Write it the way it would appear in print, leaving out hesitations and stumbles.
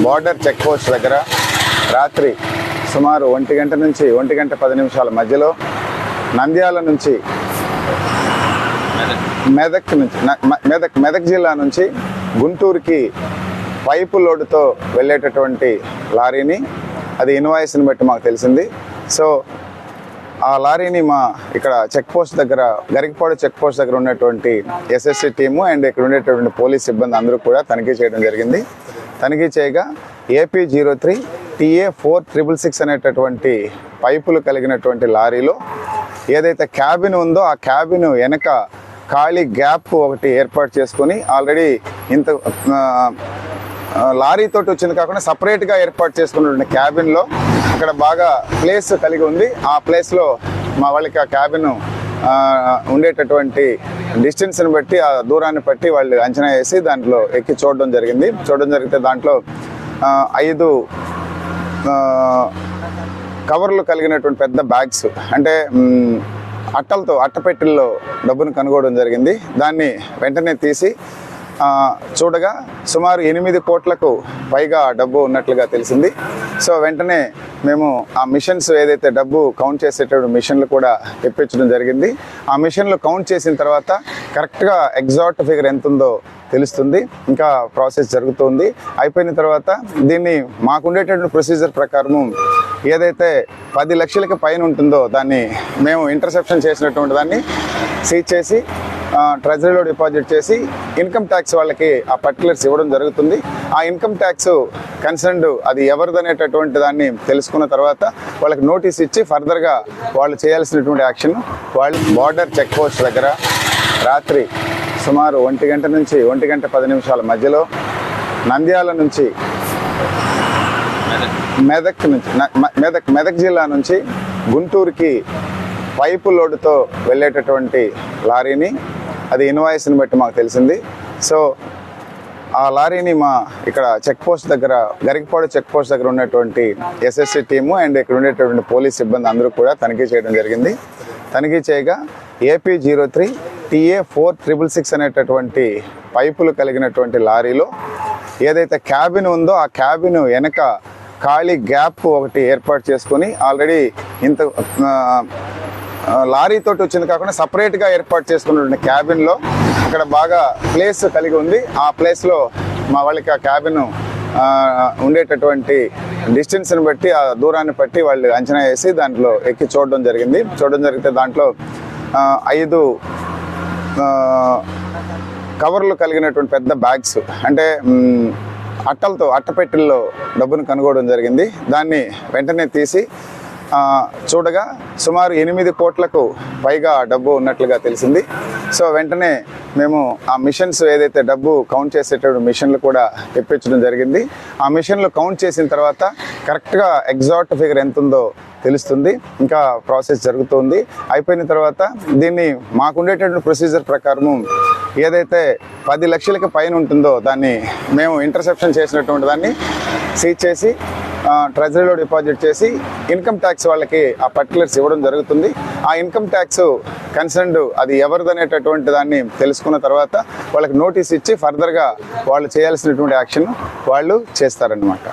Border check post దగ్గర రాత్రి సుమారు 1 గంట నుంచి 1 గంట 10 నిమిషాల మధ్యలో నంద్యాల నుంచి మెదక్ జిల్లా నుంచి గుంటూరుకి పైపు లోడుతో వెళ్ళేటటువంటి లారీని, అది ఇన్వాయిస్ని బట్టి మాకు తెలిసింది. సో ఆ లారీని మా ఇక్కడ చెక్ పోస్ట్ దగ్గర, గరికపాడు చెక్ పోస్ట్ దగ్గర ఉన్నటువంటి ఎస్ఎస్సి టీము అండ్ ఇక్కడ ఉండేటటువంటి పోలీస్ సిబ్బంది అందరూ కూడా తనిఖీ చేయడం జరిగింది. తనిఖీ చేయగా AP03 TA4666 అనేటటువంటి పైపులు కలిగినటువంటి లారీలో ఏదైతే క్యాబిన్ ఉందో ఆ క్యాబిన్ వెనక ఖాళీ గ్యాప్ ఒకటి ఏర్పాటు చేసుకొని ఆల్రెడీ ఇంత లారీతోటి వచ్చింది కాకుండా సపరేట్గా ఏర్పాటు చేసుకున్నటువంటి క్యాబిన్లో అక్కడ బాగా ప్లేస్ కలిగి ఉంది. ఆ ప్లేస్లో మా వాళ్ళకి ఆ క్యాబిన్ ఉండేటటువంటి డిస్టెన్స్ని బట్టి, ఆ దూరాన్ని బట్టి వాళ్ళు అంచనా వేసి దాంట్లో ఎక్కి చూడడం జరిగితే దాంట్లో 5 కవర్లు కలిగినటువంటి పెద్ద బ్యాగ్స్, అంటే అట్టపెట్టెల్లో డబ్బును కనుగొనడం జరిగింది. దాన్ని వెంటనే తీసి చూడగా సుమారు 8 కోట్లకు పైగా డబ్బు ఉన్నట్లుగా తెలిసింది. సో వెంటనే మేము ఆ మిషన్స్, ఏదైతే డబ్బు కౌంట్ చేసేటప్పుడు మిషన్లు కూడా తెప్పించడం జరిగింది. ఆ మిషన్లు కౌంట్ చేసిన తర్వాత కరెక్ట్గా ఎగ్జాక్ట్ ఫిగర్ ఎంత ఉందో తెలుస్తుంది. ఇంకా ప్రాసెస్ జరుగుతుంది. అయిపోయిన తర్వాత దీన్ని మాకుండేటటువంటి ప్రొసీజర్ ప్రకారము ఏదైతే 10 లక్షలకి పైన ఉంటుందో దాన్ని మేము ఇంటర్సెప్షన్ చేసినటువంటి దాన్ని సీజ్ చేసి ట్రెజరీలో డిపాజిట్ చేసి ఇన్కమ్ ట్యాక్స్ వాళ్ళకి ఆ పర్టికులర్స్ ఇవ్వడం జరుగుతుంది. ఆ ఇన్కమ్ ట్యాక్స్ కన్సర్న్డ్ అది ఎవరిదనేటటువంటి దాన్ని తెలుసుకున్న తర్వాత వాళ్ళకి నోటీస్ ఇచ్చి ఫర్దర్గా వాళ్ళు చేయాల్సినటువంటి యాక్షన్, వాళ్ళు బార్డర్ చెక్ పోస్ట్ దగ్గర రాత్రి సుమారు 1 గంట నుంచి 1 గంట 10 నిమిషాల మధ్యలో నంద్యాల నుంచి మెదక్ జిల్లా నుంచి గుంటూరుకి పైపు లోడుతో వెళ్ళేటటువంటి లారీని, అది ఇన్వాయిస్ని బట్టి మాకు తెలిసింది. సో ఆ లారీని మా ఇక్కడ చెక్ పోస్ట్ దగ్గర, గరికపాడు చెక్ పోస్ట్ దగ్గర ఉన్నటువంటి ఎస్ఎస్సి టీము అండ్ ఇక్కడ ఉండేటటువంటి పోలీస్ సిబ్బంది అందరూ కూడా తనిఖీ చేయడం జరిగింది. తనిఖీ చేయగా AP03 TA4666 అనేటటువంటి పైపులు కలిగినటువంటి లారీలో ఏదైతే క్యాబిన్ ఉందో ఆ క్యాబిన్ వెనక ఖాళీ గ్యాప్ ఒకటి ఏర్పాటు చేసుకొని ఆల్రెడీ ఇంత లారీతోటి వచ్చింది కాకుండా సపరేట్గా ఏర్పాటు చేసుకున్నటువంటి క్యాబిన్లో అక్కడ బాగా ప్లేస్ కలిగి ఉంది. ఆ ప్లేస్లో మా వాళ్ళకి ఆ క్యాబిన్ ఉండేటటువంటి డిస్టెన్స్ని బట్టి, ఆ దూరాన్ని బట్టి వాళ్ళు అంచనా వేసి దాంట్లో ఎక్కి చూడడం జరిగితే దాంట్లో 5 కవర్లు కలిగినటువంటి పెద్ద బ్యాగ్స్, అంటే అట్టపెట్టెల్లో డబ్బును కనుగొనడం జరిగింది. దాన్ని వెంటనే తీసి చూడగా సుమారు 8 కోట్లకు పైగా డబ్బు ఉన్నట్లుగా తెలిసింది. సో వెంటనే మేము ఆ మిషన్స్, ఏదైతే డబ్బు కౌంట్ చేసేటప్పుడు మిషన్లు కూడా తెప్పించడం జరిగింది. ఆ మిషన్లు కౌంట్ చేసిన తర్వాత కరెక్ట్గా ఎగ్జాక్ట్ ఫిగర్ ఎంత ఉందో తెలుస్తుంది. ఇంకా ప్రాసెస్ జరుగుతుంది. అయిపోయిన తర్వాత దీన్ని మాకుండేటటువంటి ప్రొసీజర్ ప్రకారము ఏదైతే 10 లక్షలకి పైన ఉంటుందో దాన్ని మేము ఇంటర్సెప్షన్ చేసినటువంటి దాన్ని సీజ్ చేసి ట్రెజరీలో డిపాజిట్ చేసి ఇన్కమ్ ట్యాక్స్ వాళ్ళకి ఆ పర్టికులర్స్ ఇవ్వడం జరుగుతుంది. ఆ ఇన్కమ్ ట్యాక్స్ కన్సర్న్డ్ అది ఎవరిదనేటటువంటి దాన్ని తెలుసుకున్న తర్వాత వాళ్ళకి నోటీస్ ఇచ్చి ఫర్దర్గా వాళ్ళు చేయాల్సినటువంటి యాక్షన్ వాళ్ళు చేస్తారన్నమాట.